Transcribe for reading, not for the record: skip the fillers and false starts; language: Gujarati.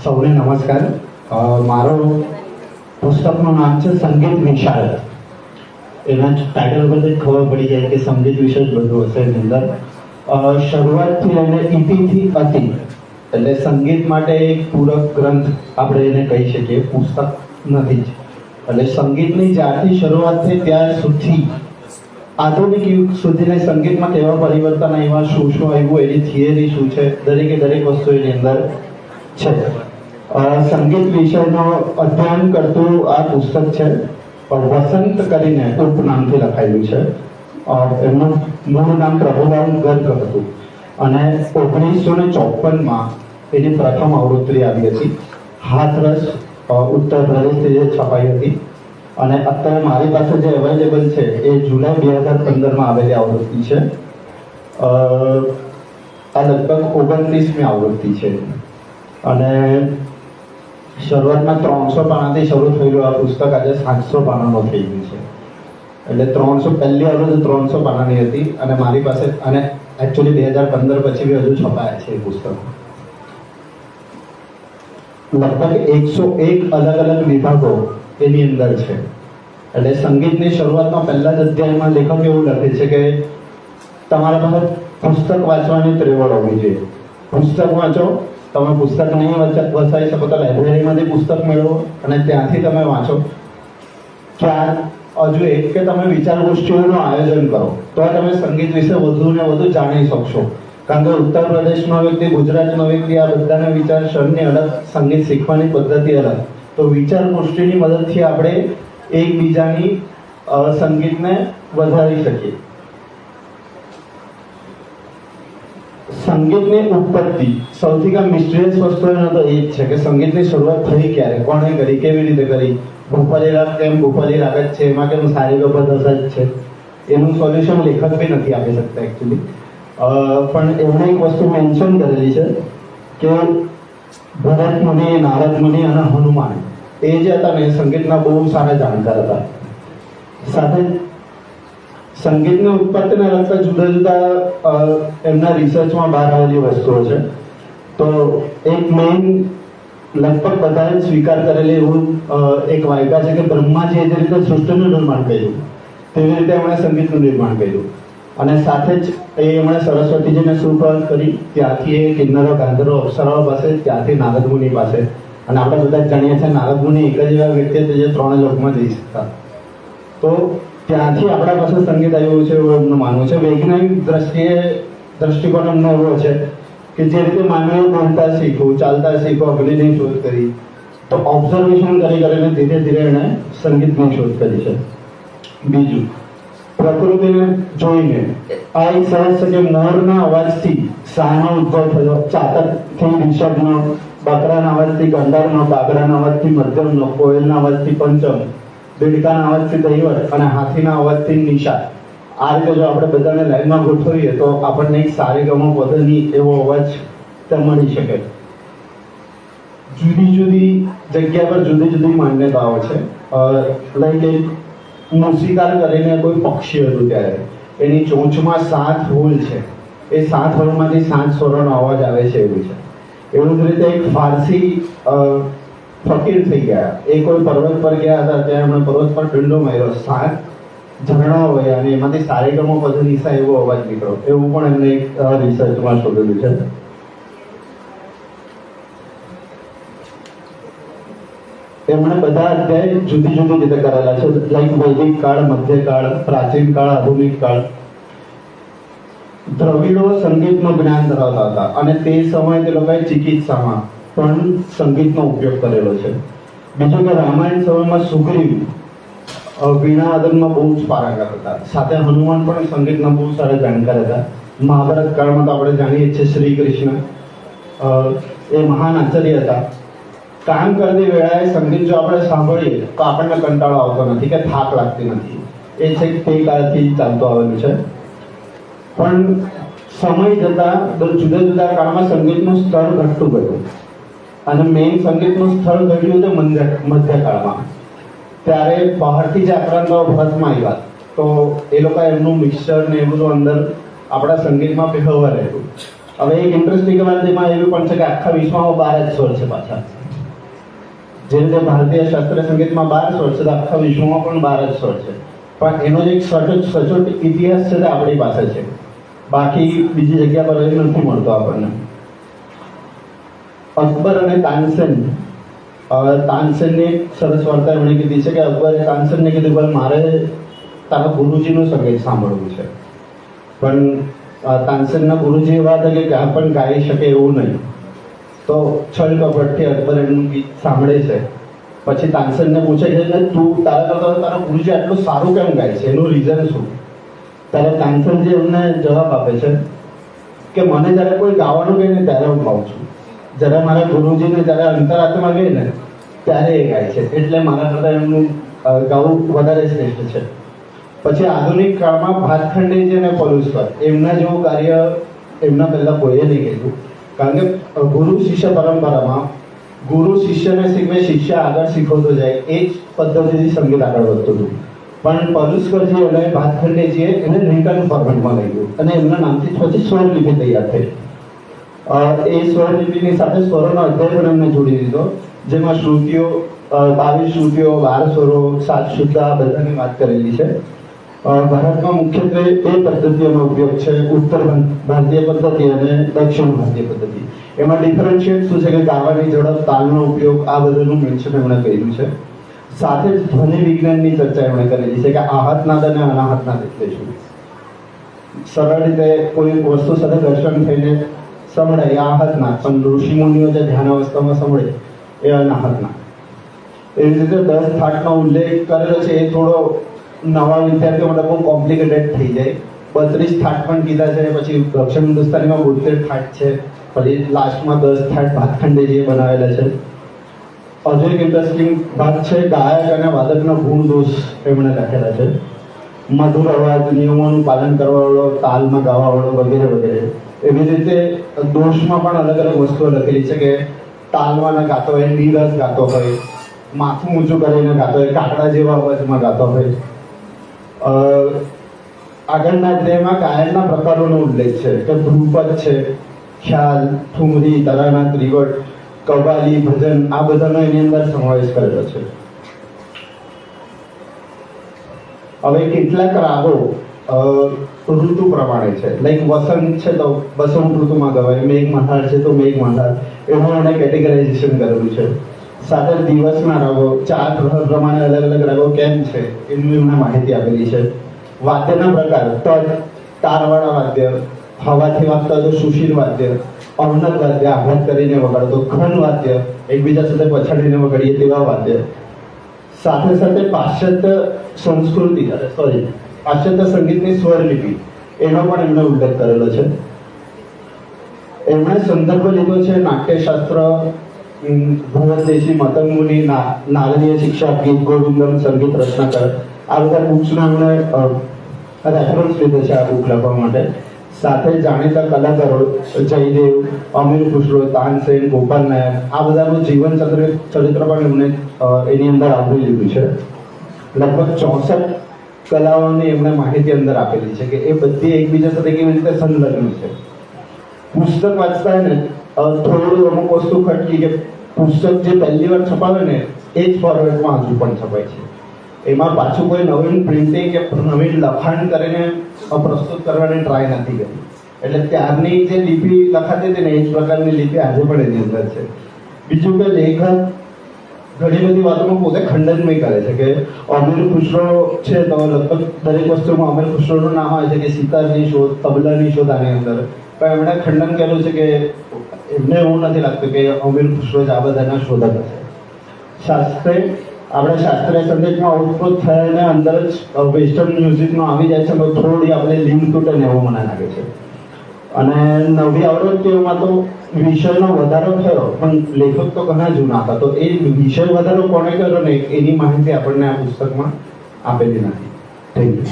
સૌને નમસ્કાર. મારો પુસ્તકનું નામ છે સંગીત વિશારદ. એના ટાઇટલ પરથી ખબર પડી જાય કે સંગીત વિશે જ બધું હશે એની અંદર. શરૂઆતથી લઈને ઇતિથી અતિ એટલે સંગીત માટે એક પૂરક ગ્રંથ આપણે એને કહી શકીએ, પુસ્તક નથી જ. એટલે સંગીતની જ્યારથી શરૂઆત થઈ ત્યાર સુધી આધુનિક યુગ સુધીના સંગીતમાં કેવા પરિવર્તન આવ્યા, શું શું આવ્યું, એની થિયરી શું છે, દરેકે દરેક વસ્તુ એની અંદર છે. સંગીત વિષયનો અધ્યયન કરતું આ પુસ્તક છે. વસંત કરીને ઉપનામથી લખાયેલું છે. એમનું મૂળ નામ પ્રભુરામ ગર્ગ હતું અને 1954માં એની પ્રથમ આવૃત્તિ આવી હતી. હાથરસ ઉત્તર પ્રદેશથી જે છપાઈ હતી અને અત્યારે મારી પાસે જે અવેલેબલ છે એ જુલાઈ 2015માં આવેલી આવૃત્તિ છે. આ લગભગ 29મી આવૃત્તિ છે અને શરૂઆતમાં 300 પાનાથી શરૂ થયેલું આ પુસ્તક આજે 700 પાનાનું થઈ ગયું છે. એટલે 300 પહેલી આવૃત્તિ 300 પાનાની હતી અને મારી પાસે અને એકચ્યુઅલી 2015 પછી બી હજુ છપાયા છે એ પુસ્તક. લગભગ 101 અલગ અલગ વિભાગો એની અંદર છે. એટલે સંગીતની શરૂઆતમાં પહેલા જ અધ્યાયમાં લેખક એવું લખે છે કે તમારા પાસે પુસ્તક વાંચવાની ત્રેવડ હોવી જોઈએ. પુસ્તક વાંચો. તમે પુસ્તક નહીં વસાવી શકો તો લાઇબ્રેરીમાંથી પુસ્તક મેળવો અને ત્યાંથી તમે વાંચો. ક્યાં હજુ એક કે તમે વિચાર ગોષ્ઠીઓનું આયોજન કરો તો તમે સંગીત વિશે વધુ ને વધુ જાણી શકશો. કારણ કે ઉત્તર પ્રદેશનો વ્યક્તિ, ગુજરાતનો વ્યક્તિ, આ બધાના વિચારસરણી અલગ, સંગીત શીખવાની પદ્ધતિ અલગ. તો વિચાર ગોષ્ઠીની મદદથી આપણે એકબીજાની સંગીતને વધારી શકીએ. સંગીતની ઉત્પત્તિ સૌથી મિસ્ટીરિયસ વસ્તુ એનો તો એ જ છે કે સંગીતની શરૂઆત થઈ ક્યારે, કોણે કરી, કેવી રીતે કરી. ભોપાલી રાગ કેમ ભોપાલી રાગ જ છે, એમાં કેમ સારી ગબરદસ્ત જ છે, એનું સોલ્યુશન લેખક બી નથી આપી શકતા એકચ્યુઅલી. પણ એમણે એક વસ્તુ મેન્શન કરેલી છે કે ભરત મુનિ, નારદ મુનિ અને હનુમાન એ જે હતા ને એ સંગીતના બહુ સારા જાણકાર હતા. સાથે સંગીતની ઉત્પત્તિને લગતા જુદા જુદા એમના રિસર્ચમાં બહાર આવેલી વસ્તુઓ છે. તો એક મેઇન લગભગ બધાએ સ્વીકાર કરેલી એવું એક વાયકા છે કે બ્રહ્માજીએ જે રીતે સૃષ્ટિનું નિર્માણ કર્યું તેવી રીતે એમણે સંગીતનું નિર્માણ કર્યું. અને સાથે જ એમણે સરસ્વતીજીને સુપ્રભાત કરી, ત્યાંથી એ કિન્નરો, ગાંધર્વો, અપ્સરાઓ પાસે, ત્યાંથી નારદ મુનિ પાસે. અને આપણે બધા જાણીએ છીએ નારદ મુનિ એક જ એવા વ્યક્તિ હતા જે 3 લોકમાં જઈ શકતા. તો ત્યાંથી આપણા પાસે સંગીત આવ્યું છે એવું એમનું માનવું છે. વૈજ્ઞાનિક દ્રષ્ટિકોણ એમનો એવો છે કે જે રીતે માનવીએ બોલતા શીખવું, ચાલતા શીખવું, અગ્નિની શોધ કરી, તો ઓબ્ઝર્વેશન કરીને ધીરે ધીરે એણે સંગીતની શોધ કરી છે. બીજું, પ્રકૃતિને જોઈને આ એક સહજ છે કે મોરના અવાજથી શાહનો ઉદ્ભવ થયો, ચાતકથી રિષભનો, બકરાના અવાજથી ગંધારનો, કાગડાના અવાજથી મધ્યમનો, કોયલના અવાજથી પંચમ, દેડકાના અવાજથી દૈવત અને હાથીના અવાજથી નિષાદ. આ રીતે જો આપણે બધાને લાઈનમાં ગોઠવીએ તો આપણને એક સારી ગમો પદની એવો અવાજ ત્યાં મળી શકે. જુદી જુદી જગ્યા પર જુદી જુદી માન્યતાઓ છે. લાઈક એક મૂર્તિકાર કરીને કોઈ પક્ષી હતું ત્યારે એની ચોંચમાં 7 હોલ છે. એ 7 હોલમાંથી 7 સ્વરોનો અવાજ આવે છે એવું છે. એવું જ રીતે એક ફારસી ફકીર થઈ ગયા. એ કોઈ પર્વત પર ગયા હતા, ત્યાં એમણે પર્વત પર ડંડો માર્યો, 7 ઝરણા વહ્યા અને એમાંથી સારેગમ પધનિસા એવો અવાજ નીકળ્યો. એવું પણ એમને એક રિસર્ચમાં શોધેલું છે. એમણે બધા અધ્યાય જુદી જુદી રીતે કરેલા છે. લાઈક વૈદિક કાળ, મધ્યકાળ, પ્રાચીન કાળ, આધુનિક કાળ. દ્રવિડો સંગીતનું જ્ઞાન ધરાવતા હતા અને તે સમયે તે લોકોએ ચિકિત્સામાં પણ સંગીતનો ઉપયોગ કરેલો છે. બીજું કે રામાયણ સમયમાં સુગ્રીવ વીણાવાદનમાં બહુ જ પારંગત હતા. સાથે હનુમાન પણ સંગીતના બહુ સારા જાણકાર હતા. મહાભારત કાળમાં તો આપણે જાણીએ છીએ શ્રી કૃષ્ણ એ મહાન આચાર્ય હતા. કામ કરતી વેળાએ સંગીત જો આપણે સાંભળીએ તો આપણને કંટાળો આવતો નથી કે થાક લાગતી નથી. એ છે તે કાળથી ચાલતું આવેલું છે. પણ સમય જતાં જુદા જુદા કાળમાં સંગીતનું સ્તર ઘટતું ગયું અને મેઇન સંગીતનું સ્થળ ઘટ્યું હતું મધ્યકાળમાં. ત્યારે બહારથી જ આક્રાંતો ભારતમાં આવ્યા તો એ લોકો એમનું મિક્સર ને એ બધું અંદર આપણા સંગીતમાં ભેળવવા રહેલું. હવે એક ઇન્ટરેસ્ટિંગ વાત એમાં એવી પણ છે કે આખા વિશ્વમાં 12 જ સ્વર છે પાછા. જે રીતે ભારતીય શાસ્ત્રીય સંગીતમાં 12 સ્વર છે, તો આખા વિશ્વમાં પણ 12 જ સ્વર છે. પણ એનો જે એક સચોટ ઇતિહાસ છે તે આપણી પાસે છે, બાકી બીજી જગ્યા પર એ નથી મળતો આપણને. અકબર અને તાનસેન, તાનસેનની એક સરસ વાર્તા એમણે કીધી છે કે અકબરે તાનસેનને કીધું ભાઈ મારે તારા ગુરુજીનું સંગીત સાંભળવું છે. પણ તાનસેનના ગુરુજી એવા હતા કે ક્યાં પણ ગાઈ શકે એવું નહીં. તો છલ કપટથી અકબર એમનું ગીત સાંભળે છે. પછી તાનસેનને પૂછે છે કે તું તારા ગુરુજી આટલું સારું કેમ ગાય છે, એનું રીઝન શું? ત્યારે તાનસેનજી એમને જવાબ આપે છે કે મને જ્યારે કોઈ ગાવાનું કહે ને ત્યારે હું ગાઉં છું, જ્યારે મારા ગુરુજીને જ્યારે અંતરાત્મા ગઈ ને ત્યારે એ ગાય છે, એટલે મારા કરતાં એમનું ગાવું વધારે શ્રેષ્ઠ છે. પછી આધુનિક કાળમાં ભાતખંડેજી અને પલુસ્કર એમના જેવું કાર્ય એમના પહેલાં કોઈએ નહીં કીધું. કારણ કે ગુરુ શિષ્ય પરંપરામાં ગુરુ શિષ્યને શીખવે, શિષ્ય આગળ શીખવતો જાય, એ જ પદ્ધતિથી સંગીત આગળ વધતું હતું. પણ પલુસ્કરજી અને ભાતખંડેજીએ એને રિટર્ન ફોર્મેટમાં લઈ ગયું અને એમના નામથી પછી સ્વરલિપિ તૈયાર થઈ. એ સ્વરલિપિની સાથે સ્વરોનો અધ્યાય પણ એમને જોડી દીધો, જેમાં શ્રુતિઓ 22 શ્રુતિઓ, 12 સ્વરો, 7 શુદ્ધ, આ બધાની વાત કરેલી છે. ભારતમાં મુખ્યત્વે બે પદ્ધતિઓનો ઉપયોગ છે, ઉત્તર ભારતીય પદ્ધતિ અને દક્ષિણ ભારતીય પદ્ધતિ. એમાં ડિફરન્શિએટ શું છે કે ગાવાની ઝડપ, તાલનો ઉપયોગ, આ બધાનું મેન્શન એમણે કર્યું છે. સાથે જ ધ્વનિ વિજ્ઞાનની ચર્ચા એમણે કરેલી છે કે આહાત નાદ અને અનાહત નાદ એટલે શું. સરળ રીતે કોઈ વસ્તુ સાથે દર્શન થઈને સંભળાય આહાત નાદ, પણ ઋષિમુનિઓ જે ધ્યાન અવસ્થામાં સંભળે એ અનાહત નાદ. એવી રીતે 10 થાટનો ઉલ્લેખ કરેલો છે, એ થોડો નવા વિદ્યાર્થીઓ માટે બહુ કોમ્પ્લિકેટેડ થઈ જાય. 32 થાટ પણ કીધા છે, પછી દક્ષિણ હિન્દુસ્તાનીમાં 72 થાટ છે, પછી લાસ્ટમાં 10 થાટ ભાતખંડેજીએ બનાવેલા છે. હજુ એક ઇન્ટરેસ્ટિંગ વાત છે, ગાયક અને વાદકના ગુણ દોષ એમણે લખેલા છે. મધુર અવાજ, નિયમોનું પાલન કરવાવાળો, તાલમાં ગાવાવાળો વગેરે વગેરે. એવી રીતે દોષમાં પણ અલગ અલગ વસ્તુઓ લખેલી છે કે તાલમાં ન ગાતો હોય, નીરસ ગાતો હોય, માથું ઊંચું કરીને ગાતો હોય, કાકડા જેવા અવાજમાં ગાતો હોય. આગળના અધ્યાયમાં ગાયનના પ્રકારોનો ઉલ્લેખ છે કે ધ્રુપદ છે, ખ્યાલ, ઠુમરી, તરાના, ત્રિવટ, કવ્વાલી, ભજન, આ બધાનો એની અંદર સમાવેશ કરેલો છે. હવે કેટલાક રાગો ઋતુ પ્રમાણે છે, લાઈક વસંત છે તો વસંત ઋતુમાં ગવાય, મેઘ મલ્હાર છે તો મેઘ મલ્હાર, એનું એને કેટેગરાઇઝેશન કરેલું છે. સાથે દિવસના રાગો, 4 ગ્રહ પ્રમાણે અલગ અલગ રાગો કેમ છે એની એમને માહિતી આપેલી છે. વાદ્યના પ્રકાર, તદ, તારવાળા વાદ્ય, હવાથી વાગતા તો સુશીલ વાદ્ય, અવનત વાદ્ય આઘાત કરીને વગાડતો, ઘન વાદ્ય એકબીજા સાથે પછાડીને વગાડીએ તેવા વાદ્ય. સાથે સાથે પાશ્ચાત્ય સંગીતની સ્વરલિપિ એનો પણ એમણે ઉલ્લેખ કરેલો છે. એમણે સંદર્ભ લીધો છે નાટ્યશાસ્ત્ર, ભરતદેશી, મતંગમુનિ, નારદીય શિક્ષા, ગીત ગોવિંદમ, સંગીત રત્નાકર, આ બધા બુક્સના એમણે રેફરન્સ લીધો છે આ બુક લખવા માટે. સાથે જાણીતા કલાકારો જયદેવ, અમીર ખુસરો, તાનસેન, ગોપાલ નાયક, આ બધાનું જીવન ચરિત્ર પણ એમણે એની અંદર આવરી લીધું છે. લગભગ 64 કલાઓની એમણે માહિતી અંદર આપેલી છે કે એ બધી એકબીજા સાથે કેવી રીતે સંલગ્ન છે. પુસ્તક વાંચતા ને થોડું અમુક વસ્તુ ખટકી કે પુસ્તક જે પહેલી વાર છપાવે ને એ જ ફોર્મેટમાં હજુ પણ છપાય છે. એમાં પાછું કોઈ નવીન પ્રિન્ટિંગ કે નવીન લખાણ કરીને પ્રસ્તુત કરવાની ટ્રાય નથી કરી. એટલે ત્યારની જે લિપિ લખાતી હતી ને એ જ પ્રકારની લિપિ આજે પણ એની અંદર છે. બીજું કે લેખક ઘણી બધી વાતોમાં પોતે ખંડનમય કરે છે કે અમીર ખુસરો છે તો લગભગ દરેક વસ્તુમાં અમીર ખુસરોનું નામ આવે છે કે સિતારની શોધ, તબલાની શોધ આની અંદર. પણ એમણે ખંડન કર્યું છે કે એમને એવું નથી લાગતું કે અમીર ખુસરો જ આ બધાના શોધક હશે. આપણે શાસ્ત્રીય સંગીતમાં આઉટપુટ થઈને અંદર જ વેસ્ટર્ન મ્યુઝિકનો આવી જાય છે તો થોડી આપણે લિંક તૂટે ને એવું મને લાગે છે. અને નવી આવૃત્તિઓમાં તો વિષયનો વધારો થયો, પણ લેખક તો ઘણા જૂના હતા, તો એ વિષય વધારો કોણે કર્યો ને એની માહિતી આપણને આ પુસ્તકમાં આપેલી નથી. Thank you.